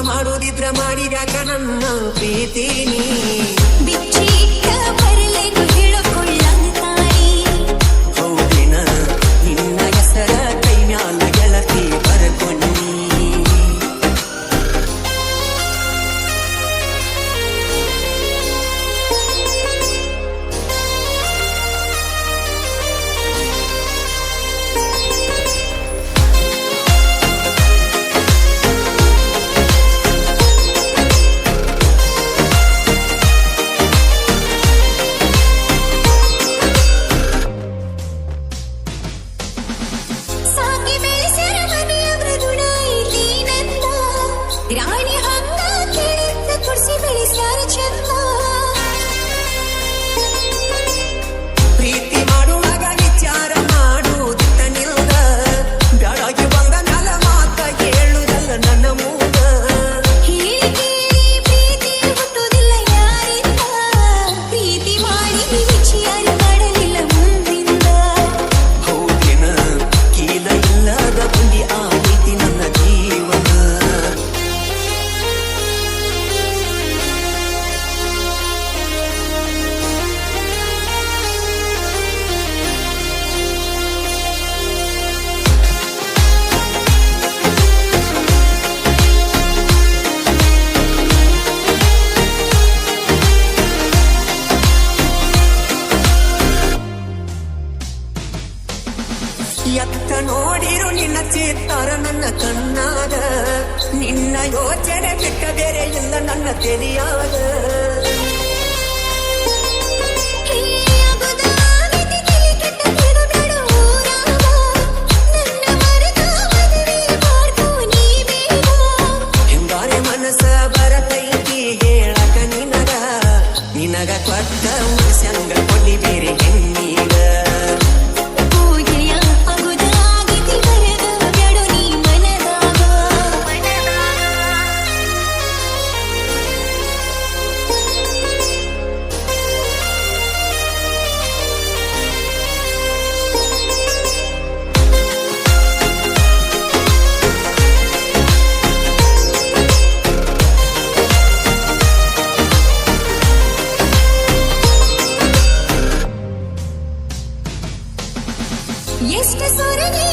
ಮಾಡೋದಿದ್ರ ಮಾಡಿದ್ಯಾಕ ನನ್ನ ಪ್ರೀತಿನಿ ಬಿಚ್ಚಿಟ್ಟ ಬರಲೇನು ಹೇಳಕೊಳ್ಳಂತಾಯಿ ಹೌದಿನ ನಿನ್ನ ಹೆಸರ ಕೈ ಮ್ಯಾಲ ಗೆಳತಿ ಬರ್ಕೊಂಡಿ ರಾಣಿ ಹಂಗ ಕೇಳಿದ್ದ ಕುರ್ಸಿ ಬೆಳೆಸ್ಯಾರ ಚಂದ ಪ್ರೀತಿ ಮಾಡುವಾಗ ವಿಚಾರ ಮಾಡುವುದಿತ್ತ ನಿಲ್ದ ಬ್ಯಾಡಾಗಿ ಬಂದ ನಲ ಮಾತ ಕೇಳುವುದಲ್ಲ ನನ್ನ ಮೂಗ ಹೇಳಿ ಕೇಳಿ ಪ್ರೀತಿ ಹುಟ್ಟುವುದಿಲ್ಲ ಯಾರಿಂದ ಪ್ರೀತಿ ಮಾಡಿ ವಿಚಾರ ಮಾಡಲಿಲ್ಲ ಮುಂದಿಂದ ಹೌದಿನ ಕೀಲ ಇಲ್ಲದ ಗುಂಡಿ ಆಗೈತಿ ನನ್ನ ಜೀವನ ಎತ್ತ ನೋಡಿರು ನಿನ್ನ ಚಿತ್ತಾರ ನನ್ನ ಕಣ್ಣಾಗ ನಿನ್ನ ಯೋಚನೆ ಬಿಟ್ಟ ಬೇರೆ ಇಲ್ಲ ನನ್ನ ತೆಲಿಯಾಗ ಹಿಂಗಾರೆ ಮನಸ್ಸ ಬರತೈತಿ ಹೇಳಕ ನಿನಗ ಕೊಟ್ಟ ಮನಸ್ಸಂಗ ಕೊಡ್ಲಿ ಬೇರೆ ಹೆಣ್ಣಿಗ ಎಷ್ಟು ಸೊರಗಿ